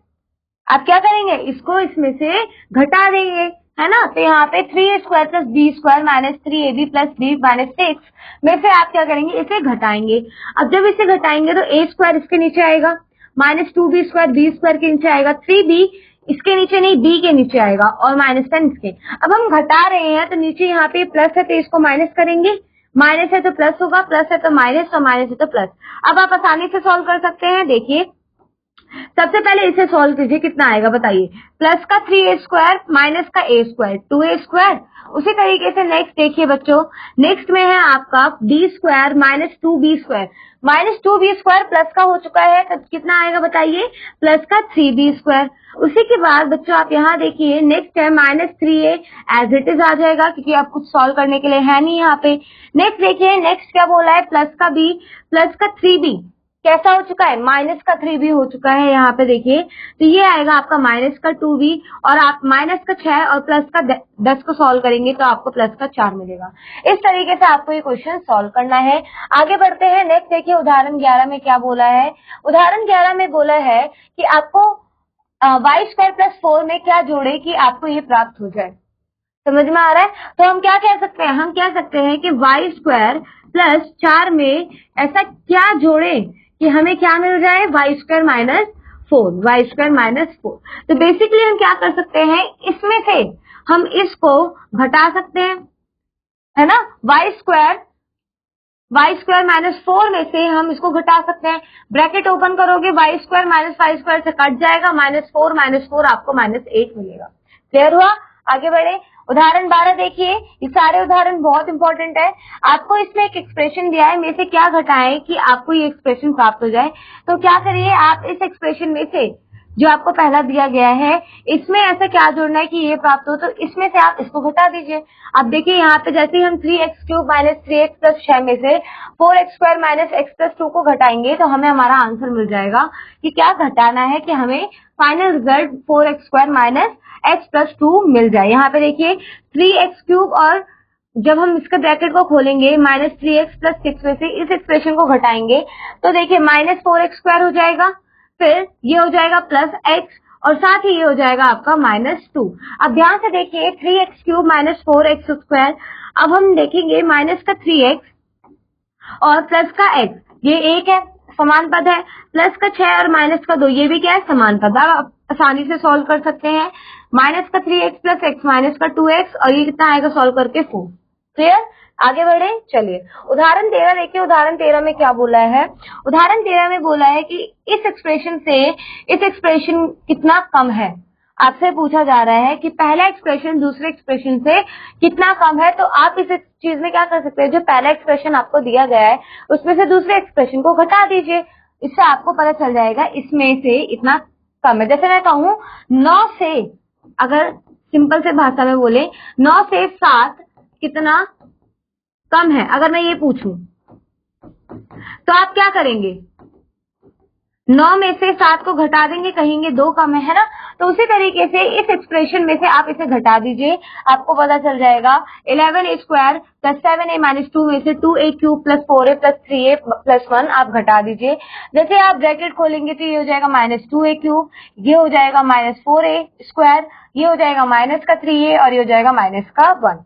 आप क्या करेंगे, इसको इसमें से घटा देंगे, है ना। तो यहाँ पे 3a² plus b² minus 3ab plus b minus 6 में से आप क्या करेंगे, इसे घटाएंगे। अब जब इसे घटाएंगे तो a² इसके नीचे आएगा, माइनस 2b² b² के नीचे आएगा, 3b इसके नीचे नहीं b के नीचे आएगा और माइनस 10 इसके। अब हम घटा रहे हैं तो नीचे यहाँ पे प्लस है तो इसको माइनस करेंगे, माइनस है तो प्लस होगा, प्लस है तो माइनस और माइनस है तो प्लस। अब आप आसानी से सॉल्व कर सकते हैं। देखिए सबसे पहले इसे सॉल्व कीजिए, कितना आएगा बताइए, प्लस का 3a² माइनस का a² 2a²। उसी तरीके से नेक्स्ट देखिए बच्चों, नेक्स्ट में है आपका b² minus 2b², minus 2b² plus का हो चुका है तो कितना आएगा बताइए, प्लस का 3b²। उसी के बाद बच्चों आप यहाँ देखिए नेक्स्ट है minus 3a as it is आ जाएगा क्योंकि आप कुछ सॉल्व करने के लिए है नहीं यहाँ पे। नेक्स्ट देखिए नेक्स्ट क्या बोला है, प्लस का b प्लस का 3b कैसा हो चुका है, माइनस का 3b हो चुका है यहाँ पे देखिए। तो ये आएगा आपका माइनस का 2b और आप माइनस का 6 और प्लस का 10 को सॉल्व करेंगे तो आपको प्लस का 4 मिलेगा। इस तरीके से आपको ये क्वेश्चन सॉल्व करना है। आगे बढ़ते हैं, नेक्स्ट देखिए उदाहरण 11 में क्या बोला है। उदाहरण 11 में बोला है कि आपको y² प्लस 4 में क्या जोड़े कि आपको ये प्राप्त हो जाए। समझ में आ रहा है? तो हम क्या कह सकते हैं, हम कह सकते हैं कि y² प्लस 4 में ऐसा क्या जोड़े कि हमें क्या मिल जाए, y² माइनस 4, y² माइनस 4। तो बेसिकली हम क्या कर सकते हैं, इसमें से हम इसको घटा सकते हैं, है ना। y² माइनस 4 में से हम इसको घटा सकते हैं। ब्रैकेट ओपन करोगे y² माइनस 5² से कट जाएगा, माइनस 4 आपको माइनस 8 मिलेगा। क्लियर हुआ? आगे बढ़े, उदाहरण 12 देखिए। ये सारे उदाहरण बहुत इंपॉर्टेंट है। आपको इसमें एक एक्सप्रेशन दिया है, में से क्या घटाएं कि आपको ये एक्सप्रेशन प्राप्त हो जाए। तो क्या करिए, आप इस एक्सप्रेशन में से जो आपको पहला दिया गया है इसमें ऐसा क्या जोड़ना है कि ये प्राप्त हो, तो इसमें से आप इसको घटा दीजिए। अब देखिए यहाँ पे जैसे ही हम 3x³ माइनस 3x प्लस 6 में से 4x² माइनस x प्लस 2 को घटाएंगे तो हमें हमारा आंसर मिल जाएगा कि क्या घटाना है कि हमें final result 4x² minus x plus 2 मिल जाए। यहाँ पे देखिए 3x³ और जब हम इसके ब्रैकेट को खोलेंगे माइनस 3x प्लस 6 में से इस एक्सप्रेशन को घटाएंगे तो देखिए माइनस 4x² हो जाएगा, फिर ये हो जाएगा प्लस x और साथ ही ये हो जाएगा आपका माइनस 2। अब ध्यान से देखिए 3x³ माइनस 4x²। अब हम देखेंगे माइनस का 3x और प्लस का x, ये एक है समान पद है, प्लस का 6 और माइनस का 2 ये भी क्या है, समान पद। आप आसानी से सॉल्व कर सकते हैं। माइनस का 3x प्लस x माइनस का 2x और ये कितना आएगा सॉल्व करके 4। क्लियर? आगे बढ़े, चलिए उदाहरण 13 देखिए। उदाहरण 13 में क्या बोला है, उदाहरण 13 में बोला है कि इस एक्सप्रेशन से इस एक्सप्रेशन कितना कम है। आपसे पूछा जा रहा है कि पहला एक्सप्रेशन दूसरे एक्सप्रेशन से कितना कम है। तो आप इस चीज में क्या कर सकते हैं, जो पहला एक्सप्रेशन आपको दिया गया है उसमें से दूसरे एक्सप्रेशन को घटा दीजिए, इससे आपको पता चल जाएगा इसमें से इतना कम है। जैसे मैं कहूँ 9 से, अगर सिंपल से भाषा में बोले 9 से 7 कितना कम है, अगर मैं ये पूछूं तो आप क्या करेंगे, 9 में से 7 को घटा देंगे, कहेंगे 2 कम है ना। तो उसी तरीके से इस एक्सप्रेशन में से आप इसे घटा दीजिए, आपको पता चल जाएगा 11a² प्लस 7a माइनस 2 में से 2a³ plus 4a plus 3a plus 1 आप घटा दीजिए। जैसे आप ब्रैकेट खोलेंगे तो ये हो जाएगा माइनस 2a³, ये हो जाएगा माइनस 4a², ये हो जाएगा माइनस का 3a और ये हो जाएगा माइनस का 1।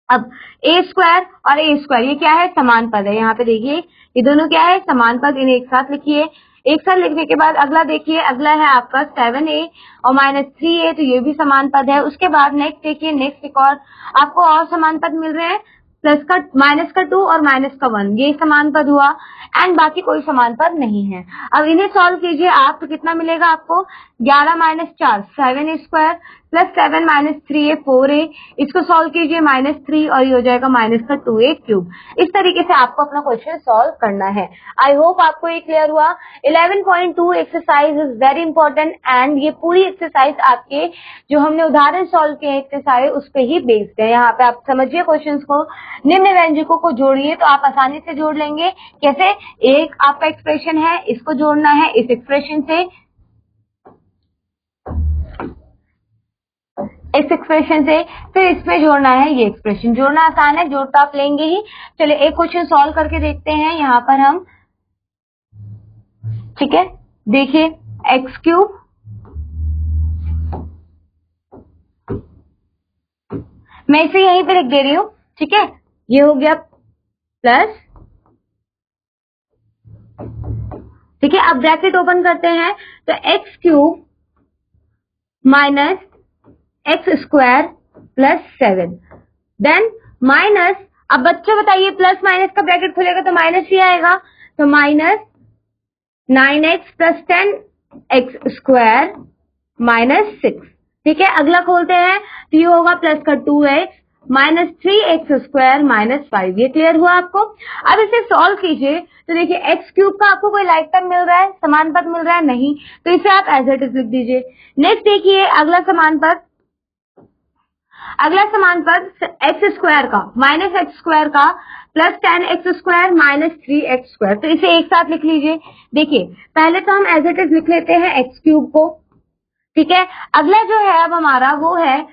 अब a² और a² ये क्या है, समान पद है। यहाँ पे देखिए ये दोनों क्या है, समान पद, इन्हें एक साथ लिखिए। एक साथ लिखने के बाद अगला देखिए, अगला है आपका 7a और माइनस 3a, तो ये भी समान पद है। उसके बाद नेक्स्ट देखिए, नेक्स्ट एक और आपको और समान पद मिल रहे हैं, प्लस का माइनस का 2 और माइनस का 1, ये समान पद हुआ एंड बाकी कोई समान पद नहीं है। अब इन्हें सॉल्व कीजिए आप, तो कितना मिलेगा आपको, 11 minus 4 7a² plus 7 minus 3a 4a, इसको सॉल्व कीजिए माइनस 3 और ये हो जाएगा माइनस का 2a³। इस तरीके से आपको अपना क्वेश्चन सॉल्व करना है। आई होप आपको ये क्लियर हुआ। 11.2 exercise is very important and ये पूरी एक्सरसाइज आपके जो हमने उदाहरण सॉल्व किए एक्सरसाइज उस पर ही बेस्ड है। यहाँ पे आप समझिए क्वेश्चन को, निम्न व्यंजकों को जोड़िए तो आप आसानी से जोड़ लेंगे। कैसे, एक आपका एक्सप्रेशन है, इसको जोड़ना है इस एक्सप्रेशन से, इस एक्सप्रेशन से, फिर इसमें जोड़ना है ये एक्सप्रेशन। जोड़ना आसान है, जोड़ तो आप लेंगे ही। चलिए एक क्वेश्चन सॉल्व करके देखते हैं यहाँ पर हम, ठीक है। देखिए x³ मैं इसे यहीं पे लिख दे रही हूँ, ठीक है। ये हो गया प्लस, ठीक है। अब ब्रैकेट ओपन करते हैं तो x cube minus x square plus 7, then minus, अब बच्चों बताइए प्लस माइनस का ब्रैकेट खुलेगा तो माइनस ही आएगा, तो minus 9x plus 10x square minus 6, ठीक है। अगला खोलते हैं तो ये होगा प्लस का 2x minus 3x square minus 5। ये क्लियर हुआ आपको। अब इसे सॉल्व कीजिए तो देखिए एक्स क्यूब का आपको कोई लाइक टर्म मिल रहा है, समान पद मिल रहा है, नहीं, तो इसे आप एज इट इज लिख दीजिए। नेक्स्ट देखिए अगला समान पद एक्स स्क्वायर का माइनस एक्स स्क्वायर का plus 10x square minus 3x square, तो इसे एक साथ लिख लीजिए। देखिए पहले तो हम एज इट इज लिख लेते हैं एक्स क्यूब को, ठीक है। अगला जो है अब हमारा वो है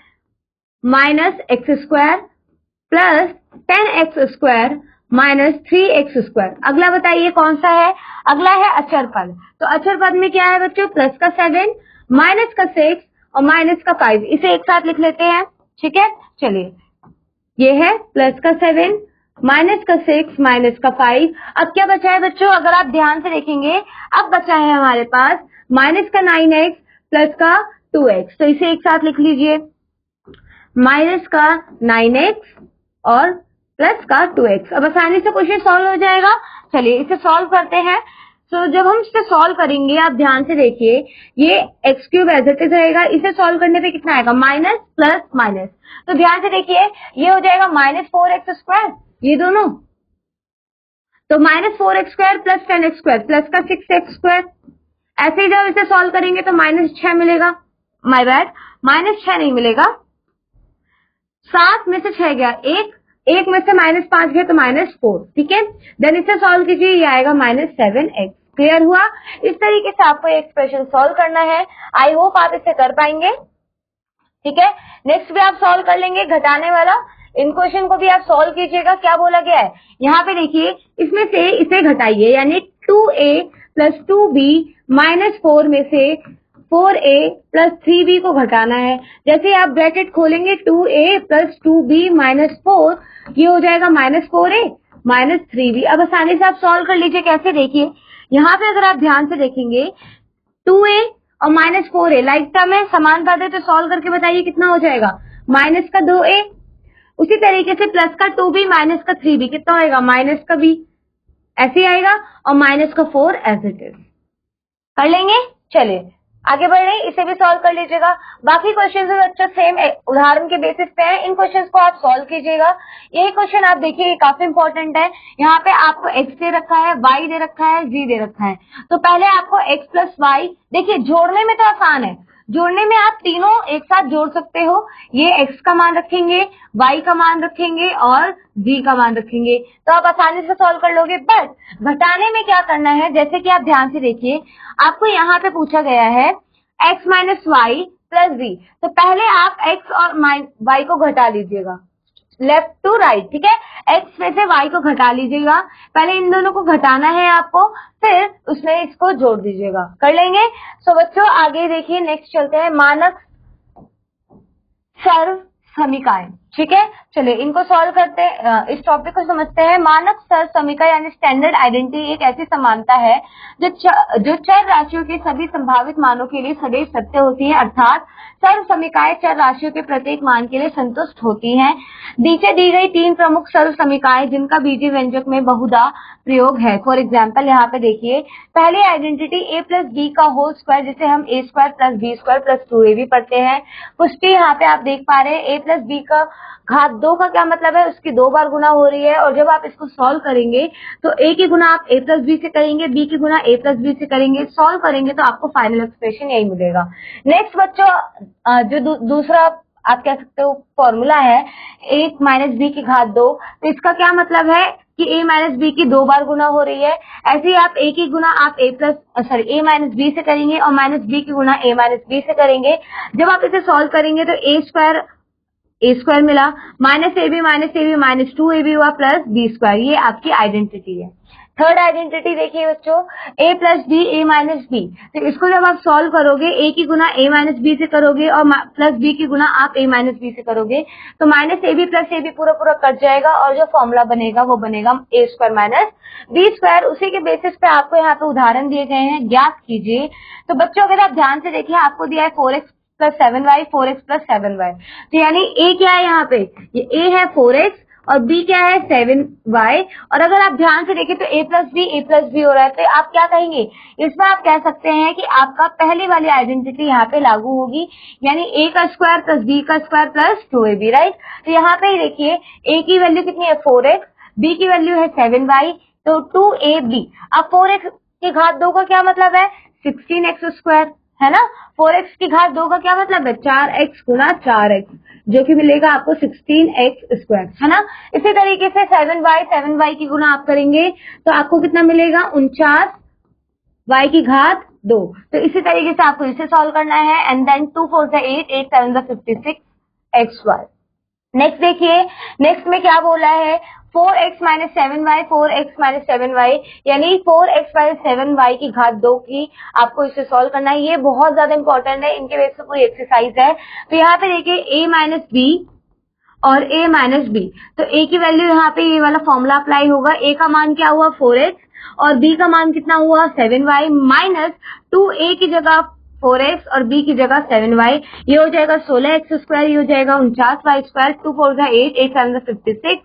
minus x square plus 10x square minus 3x square. अगला बताइए कौन सा है, अगला है अचर पद। तो अचर पद में क्या है बच्चों, प्लस का 7 माइनस का 6 और माइनस का 5, इसे एक साथ लिख लेते हैं, ठीक है। चलिए ये है प्लस का 7 माइनस का 6 माइनस का 5। अब क्या बचा है बच्चों, अगर आप ध्यान से देखेंगे अब बचा है हमारे पास माइनस का 9x प्लस का 2x, तो इसे एक साथ लिख लीजिए, माइनस का 9x और प्लस का 2x। अब आसानी से क्वेश्चन सॉल्व हो जाएगा। चलिए इसे सॉल्व करते हैं। तो जब हम इसे सॉल्व करेंगे आप ध्यान से देखिए, ये x cube as it is रहेगा, इसे सॉल्व करने पे कितना आएगा, माइनस प्लस माइनस, तो ध्यान से देखिए ये हो जाएगा माइनस 4x स्क्वायर, ये दोनों, तो minus 4x square plus 10x square plus का 6x स्क्वायर। ऐसे ही जब इसे सॉल्व करेंगे तो माइनस 6 मिलेगा, माय बैड, माइनस 6 नहीं मिलेगा, 7 में से 6 गया, एक में से माइनस 5 गया तो माइनस 4, ठीक है। देन इसे सॉल्व कीजिए, ये आएगा माइनस 7x। क्लियर हुआ। इस तरीके से आपको एक्सप्रेशन सॉल्व करना है। आई होप आप इसे कर पाएंगे, ठीक है। नेक्स्ट भी आप सॉल्व कर लेंगे घटाने वाला, इन क्वेश्चन को भी आप सॉल्व कीजिएगा। क्या बोला गया है यहाँ पे देखिए, इसमें से इसे घटाइए, यानी 2a प्लस 2b माइनस 4 में से 4a प्लस 3b को घटाना है। जैसे आप ब्रैकेट खोलेंगे 2a प्लस 2b माइनस 4, ये हो जाएगा माइनस 4a माइनस 3b। अब आसानी से आप सॉल्व कर लीजिए। कैसे, देखिए यहाँ पे अगर आप ध्यान से देखेंगे 2a और माइनस 4a लाइक टर्म है, समान पद है, तो सॉल्व करके बताइए कितना हो जाएगा, माइनस का 2a। उसी तरीके से प्लस का 2b माइनस का 3b कितना होएगा, माइनस का b, ऐसे ही आएगा, और माइनस का 4 एज इट इज। कर लेंगे। चलिए आगे बढ़ रहे हैं, इसे भी सॉल्व कर लीजिएगा। बाकी क्वेश्चन बच्चों सेम उदाहरण के बेसिस पे हैं, इन क्वेश्चंस को आप सॉल्व कीजिएगा। यही क्वेश्चन आप देखिए काफी इंपॉर्टेंट है। यहाँ पे आपको x दे रखा है, y दे रखा है, z दे रखा है। तो पहले आपको x प्लस वाई, देखिए जोड़ने में तो आसान है, जोड़ने में आप तीनों एक साथ जोड़ सकते हो। ये x का मान रखेंगे, y का मान रखेंगे और z का मान रखेंगे, तो आप आसानी से सॉल्व कर लोगे। बट घटाने में क्या करना है, जैसे कि आप ध्यान से देखिए, आपको यहाँ पे पूछा गया है x minus y plus z, तो पहले आप x और y को घटा लीजिएगा, लेफ्ट टू राइट, ठीक है। x में से y को घटा लीजिएगा, पहले इन दोनों को घटाना है आपको, फिर उसमें इसको जोड़ दीजिएगा। कर लेंगे। सो बच्चों आगे देखिए, नेक्स्ट चलते हैं, मानक सर्व समीकरण, ठीक है। चलिए इनको सॉल्व करते हैं, इस टॉपिक को समझते हैं। मानक सर्व समीकरण यानी स्टैंडर्ड आइडेंटिटी एक ऐसी समानता है जो चर राशियों के सभी संभावित मानों के लिए सदैव सत्य होती है, अर्थात सर्व समीकरण चर राशियों के प्रत्येक मान के लिए संतुष्ट होती हैं। नीचे दी गई 3 प्रमुख सर्व समीकरण जिनका बीजीय व्यंजक में बहुधा प्रयोग है। फॉर एग्जाम्पल यहाँ पे देखिए, पहली आइडेंटिटी a प्लस बी का होल स्क्वायर, जिसे हम a square plus b square plus 2ab पढ़ते हैं। पुष्टि यहाँ पे आप देख पा रहे हैं, a प्लस बी का घात 2 का क्या मतलब है, उसकी 2 बार गुना हो रही है, और जब आप इसको सॉल्व करेंगे तो a की गुना आप a प्लस बी से करेंगे, b की गुना a प्लस बी से करेंगे, सॉल्व करेंगे तो आपको फाइनल एक्सप्रेशन यही मिलेगा। नेक्स्ट बच्चों, जो दूसरा आप कह सकते हो फॉर्मूला है a माइनस बी की घात 2, तो इसका क्या मतलब है कि a माइनस बी की 2 बार गुना हो रही है। ऐसे ही आप a की गुना आप a माइनस बी से करेंगे और माइनस बी की गुना a माइनस बी से करेंगे। जब आप इसे सॉल्व करेंगे तो a स्क्वायर मिला, minus a b minus 2ab हुआ प्लस बी स्क्वायर, ये आपकी आइडेंटिटी है। थर्ड आइडेंटिटी देखिए बच्चों, a plus b a minus b. तो इसको जब आप सॉल्व करोगे a की गुना a माइनस बी से करोगे और प्लस b की गुना आप a माइनस बी से करोगे तो minus a b plus a b पूरा पूरा कट जाएगा और जो फॉर्मूला बनेगा वो बनेगा a square minus b square. उसी के बेसिस पे आपको यहाँ पे उदाहरण दिए गए हैं, ज्ञात कीजिए। तो बच्चों अगर आप ध्यान से देखिए आपको दिया है 4x plus 7y 4x plus 7y। तो यानी a क्या है यहाँ पे, ये a है 4x और b क्या है 7y। और अगर आप ध्यान से देखें तो a प्लस बी हो रहा है, तो आप क्या कहेंगे, इसमें आप कह सकते हैं कि आपका पहली वाली आइडेंटिटी यहाँ पे लागू होगी, यानी a का स्क्वायर प्लस b का स्क्वायर प्लस 2ab, राइट। तो यहाँ पे देखिए a की वैल्यू कितनी है 4x, b की वैल्यू है 7y, तो 2ab। अब 4x की घात 2 का क्या मतलब है 16x स्क्वायर, है ना। 4x की घात 2 का क्या मतलब है 4x गुना 4x, जो कि मिलेगा आपको 16x स्क्वायर, है ना। इसी तरीके से 7y की गुना आप करेंगे तो आपको कितना मिलेगा 49y की घात 2। तो इसी तरीके से आपको इसे सॉल्व करना है एंड देन 2 4 8 8 7 56xy। नेक्स्ट देखिए, नेक्स्ट में क्या बोला है 4x minus 7y 4x minus 7y, यानी 4x माइनस 7y की घात 2 की आपको इसे सॉल्व करना है। ये बहुत ज्यादा इंपॉर्टेंट है, इनके बेस पे पूरी एक्सरसाइज है। तो यहाँ पे देखिए a माइनस बी और a माइनस बी, तो a की वैल्यू यहाँ पे ये वाला फॉर्मूला अप्लाई होगा। a का मान क्या हुआ 4x और b का मान कितना हुआ 7y माइनस 2a की जगह 4x और b की जगह 7y, ये हो जाएगा 16x स्क्वायर, ये हो जाएगा 49y स्क्वायर, 2 4 8 8 7 56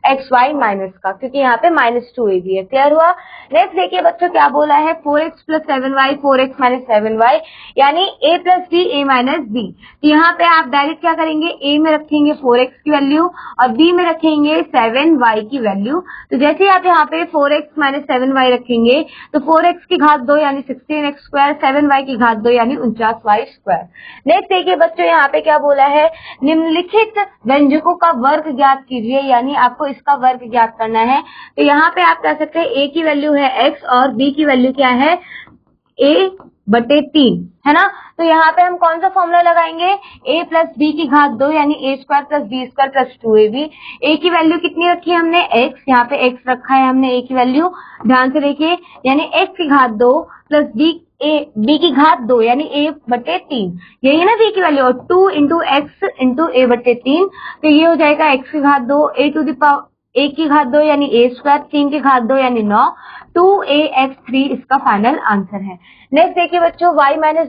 xy माइनस का, क्योंकि यहाँ पे माइनस 2ab है। क्लियर हुआ। नेक्स्ट देखिए बच्चों क्या बोला है 4x plus 7y 4x minus 7y, यानी a plus b a minus b. तो यहाँ पे आप डायरेक्ट क्या करेंगे, a में रखेंगे 4x की वैल्यू और b में रखेंगे 7y की वैल्यू। तो जैसे आप यहाँ पे 4x माइनस 7y रखेंगे तो 4x की घात 2 यानी 16x स्क्वायर, 7y की घात 2 यानी 49y स्क्वायर। नेक्स्ट देखिए बच्चों यहाँ पे क्या बोला है, निम्नलिखित व्यंजकों का वर्ग ज्ञात कीजिए, यानी आपको इसका वर्ग ज्ञात करना है। तो यहाँ पे आप कह सकते हैं a की वैल्यू है x और b की वैल्यू क्या है a/3, है ना। तो यहाँ पे हम कौन सा फॉर्मूला लगाएंगे, a प्लस बी की घात 2 यानी a square plus b square plus 2ab। a की वैल्यू कितनी रखी है हमने x, यहाँ पे x रखा है हमने a की वैल्यू, ध्यान से देखिए, यानी x की घात 2 प्लस b की घात 2 यानी a/3, यही है ना b की वैल्यू, और 2 इंटू एक्स इंटू a/3, तो ये हो जाएगा x की घात 2 a की घात 2 यानी a स्क्वायर, 3 की घात 2 यानी 9, 2ax3 इसका फाइनल आंसर है। नेक्स्ट देखिए बच्चों y माइनस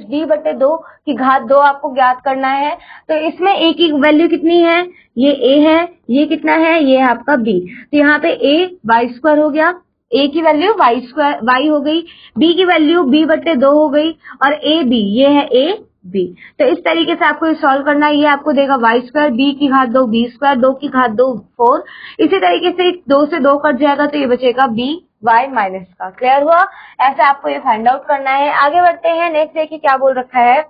b/2 की घात 2 आपको ज्ञात करना है। तो इसमें a की वैल्यू कितनी है, ये a है, ये कितना है, ये है आपका b। तो यहाँ पे a y स्क्वायर हो गया, a की वैल्यू y हो गई, b की वैल्यू b/2 हो गई और a b, ये है a b। तो इस तरीके से आपको सॉल्व करना है। ये आपको देगा y स्क्वायर, b की घात 2 b स्क्वायर, 2 की घात 2 4, इसी तरीके से 2 से 2 कट जाएगा तो ये बचेगा b y माइनस का। क्लियर हुआ। ऐसे आपको ये फाइंड आउट करना है। आगे बढ़ते हैं। नेक्स्ट देखिए क्या बोल रखा है,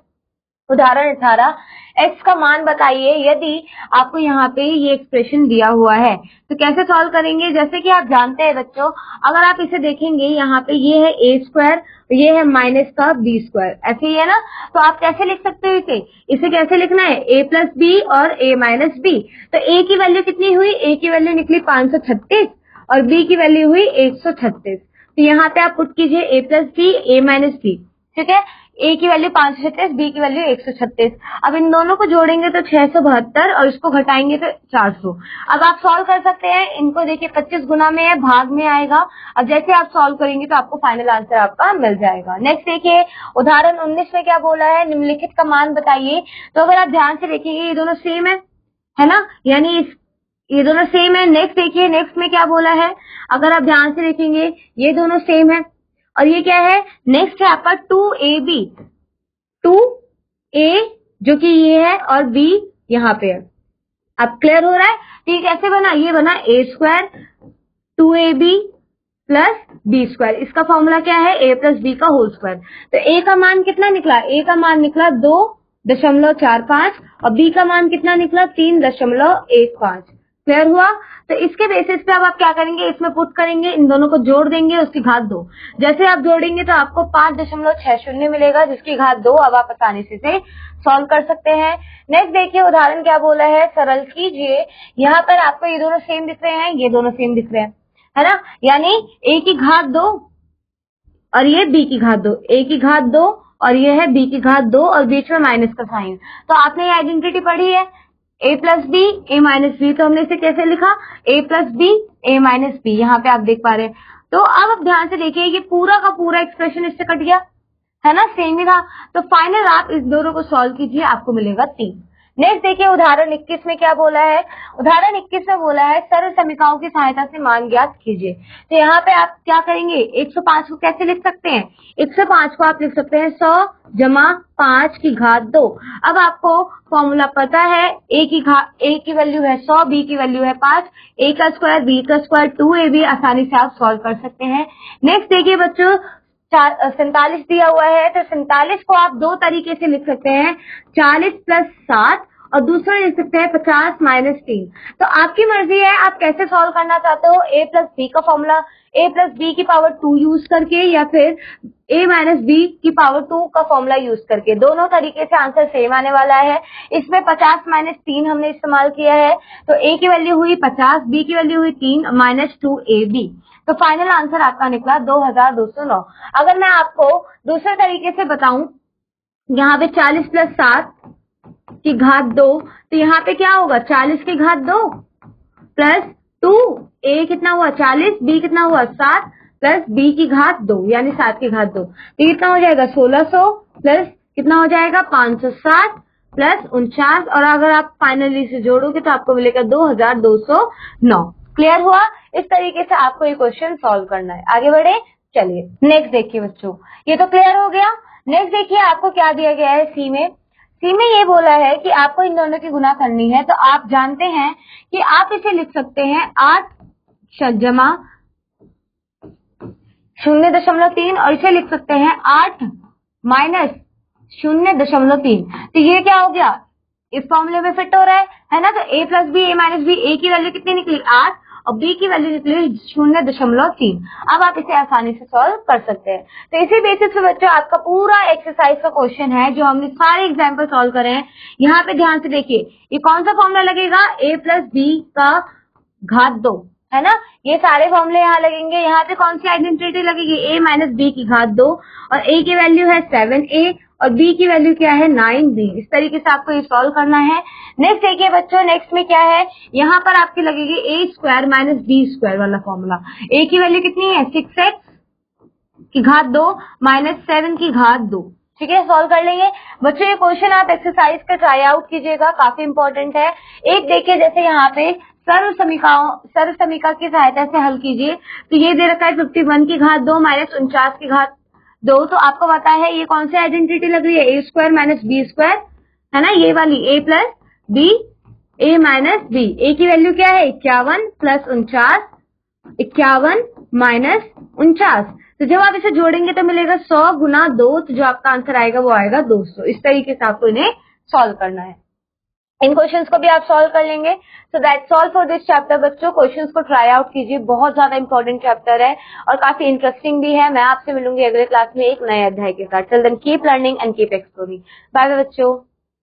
उदाहरण 18, x का मान बताइए यदि आपको यहाँ पे ये एक्सप्रेशन दिया हुआ है। तो कैसे सॉल्व करेंगे, जैसे कि आप जानते हैं बच्चों, अगर आप इसे देखेंगे यहाँ पे ये है a स्क्वायर, ये है माइनस का b स्क्वायर, ऐसे ही है ना। तो आप कैसे लिख सकते हो इसे कैसे लिखना है, a प्लस बी और a माइनस बी। तो a की वैल्यू कितनी हुई, a की वैल्यू निकली 536 और b की वैल्यू हुई 136। तो यहाँ पे आप पुट कीजिए a plus b a minus b, ठीक है। a की वैल्यू 536, b की वैल्यू 136। अब इन दोनों को जोड़ेंगे तो 672 और इसको घटाएंगे तो 400। अब आप सॉल्व कर सकते हैं इनको, देखिए 25 गुना में है, भाग में आएगा। अब जैसे आप सॉल्व करेंगे तो आपको फाइनल आंसर आपका मिल जाएगा। नेक्स्ट देखिए उदाहरण 19 में क्या बोला है, निम्नलिखित का मान बताइए। तो अगर आप ध्यान से देखिए ये दोनों सेम है ना, यानी ये दोनों सेम है। नेक्स्ट देखिए, नेक्स्ट में क्या बोला है, अगर आप ध्यान से देखेंगे ये दोनों सेम है और ये क्या है, नेक्स्ट है आपका 2ab, 2a जो कि ये है और b यहाँ पे है। अब क्लियर हो रहा है। तो ये कैसे बना, ये बना a square 2ab plus b square, इसका फॉर्मूला क्या है a प्लस b का होल स्क्वायर। तो a का मान कितना निकला, a का मान निकला 2.45 और b का मान कितना निकला 3.15। क्लियर हुआ। तो इसके बेसिस पे अब आप क्या करेंगे, इसमें पुट करेंगे, इन दोनों को जोड़ देंगे, उसकी घात 2। जैसे आप जोड़ेंगे तो आपको 5.60 मिलेगा, जिसकी घात 2। अब आप आसानी से सॉल्व कर सकते हैं। नेक्स्ट देखिए उदाहरण क्या बोला है, सरल कीजिए। यहाँ पर आपको ये दोनों सेम दिख रहे हैं, ये दोनों सेम दिख रहे हैं, है ना, यानी a की घात 2 और ये b की घात 2, a की घात 2 और ये है b की घात 2 और बीच में माइनस का साइन। तो आपने ये आइडेंटिटी पढ़ी है, a plus b a minus b, तो हमने इसे कैसे लिखा, a plus b a minus b, यहाँ पे आप देख पा रहे हैं। तो अब आप ध्यान से देखिए, ये पूरा का पूरा एक्सप्रेशन इससे कट गया, है ना, सेम ही था। तो फाइनल आप इस दोनों को सॉल्व कीजिए, आपको मिलेगा 3। नेक्स्ट देखिए उदाहरण 21 में क्या बोला है, उदाहरण 21 में बोला है सरल समीकरणों की सहायता से मान ज्ञात कीजिए। तो यहाँ पे आप क्या करेंगे, 105 को कैसे लिख सकते हैं, 105 को आप लिख सकते हैं 100 जमा 5 की घात 2। अब आपको फॉर्मूला पता है, a की वैल्यू है 100, b की वैल्यू है 5, a का स्क्वायर b का स्क्वायर 2ab, आसानी से आप सॉल्व कर सकते हैं। नेक्स्ट देखिए बच्चों 47 दिया हुआ है, तो 47 को आप दो तरीके से लिख सकते हैं, 40 प्लस 7 और दूसरा लिख सकते हैं 50 माइनस 3। तो आपकी मर्जी है आप कैसे सॉल्व करना चाहते हो, a प्लस बी का फॉर्मूला a प्लस बी की पावर 2 यूज करके या फिर a माइनस बी की पावर 2 का फॉर्मूला यूज करके, दोनों तरीके से आंसर सेम आने वाला है। इसमें 50 माइनस 3 हमने इस्तेमाल किया है, तो a की वैल्यू हुई 50, b की वैल्यू हुई 3 माइनस 2ab, तो फाइनल आंसर आपका निकला 2209। अगर मैं आपको दूसरे तरीके से बताऊं, यहाँ पे 40 प्लस 7 की घात 2, तो यहाँ पे क्या होगा, 40 की घात 2 प्लस 2, a कितना हुआ 40, b कितना हुआ 7 प्लस b की घात 2 यानी 7 की घात 2, तो कितना हो जाएगा 1600 प्लस कितना हो जाएगा 560 प्लस 49, और अगर आप फाइनली से जोड़ोगे तो आपको मिलेगा 2209। क्लियर हुआ, इस तरीके से आपको ये क्वेश्चन सॉल्व करना है। आगे बढ़े, चलिए नेक्स्ट देखिए बच्चों, ये तो क्लियर हो गया। नेक्स्ट देखिए आपको क्या दिया गया है, सी में ये बोला है कि आपको इन दोनों की गुना करनी है। तो आप जानते हैं कि आप इसे लिख सकते हैं 8 जमा 0.3 और इसे लिख सकते हैं 8 माइनस 0.3। तो ये क्या हो गया, इस फॉर्मूले में फिट हो रहा है ना। तो a plus b a minus b, a की वैल्यू कितनी निकली 8 और b की वैल्यू निकली 0.3। अब आप इसे आसानी से सॉल्व कर सकते हैं। तो इसी बेसिस पे बच्चों आपका पूरा एक्सरसाइज का क्वेश्चन है जो हमने सारे एग्जाम्पल सॉल्व करे हैं। यहाँ पे ध्यान से देखिए, ये कौन सा फॉर्मूला लगेगा, a प्लस बी का घात 2, है ना, ये सारे फॉर्मूले यहाँ लगेंगे। यहाँ पे कौन सी आइडेंटिटी लगेगी, a माइनस बी की घात 2 और a की वैल्यू है 7a और b की वैल्यू क्या है 9b। इस तरीके से आपको ये सॉल्व करना है। नेक्स्ट देखिए बच्चों, नेक्स्ट में क्या है, यहाँ पर आपकी लगेगी a square minus b square वाला फॉर्मूला। a की वैल्यू कितनी है 6x की घात 2 माइनस 7 की घात 2। ठीक है, सॉल्व कर लेंगे बच्चों। ये क्वेश्चन आप एक्सरसाइज का ट्राई आउट कीजिएगा, काफी इंपॉर्टेंट है। एक देखिए, जैसे यहाँ पे सर्व समीकरण की सहायता से हल कीजिए। तो ये दे रखा है 51 की घात 2 माइनस 49 की घात 2। तो आपको पता है ये कौन सी आइडेंटिटी लग रही है, a square minus b square, है ना, ये वाली a plus b a minus b. a की वैल्यू क्या है 51 प्लस 49, 51 माइनस 49। तो जब आप इसे जोड़ेंगे तो मिलेगा 100 गुना 2, तो जो आपका आंसर आएगा वो आएगा 200। इस तरीके से आपको इन्हें सॉल्व करना है। इन क्वेश्चंस को भी आप सॉल्व कर लेंगे। So that's all for this chapter बच्चों। क्वेश्चंस को ट्राई आउट कीजिए, बहुत ज्यादा इंपॉर्टेंट चैप्टर है और काफी इंटरेस्टिंग भी है। मैं आपसे मिलूंगी अगले क्लास में एक नए अध्याय के साथ। Till then keep learning and keep exploring. Bye bye बच्चों।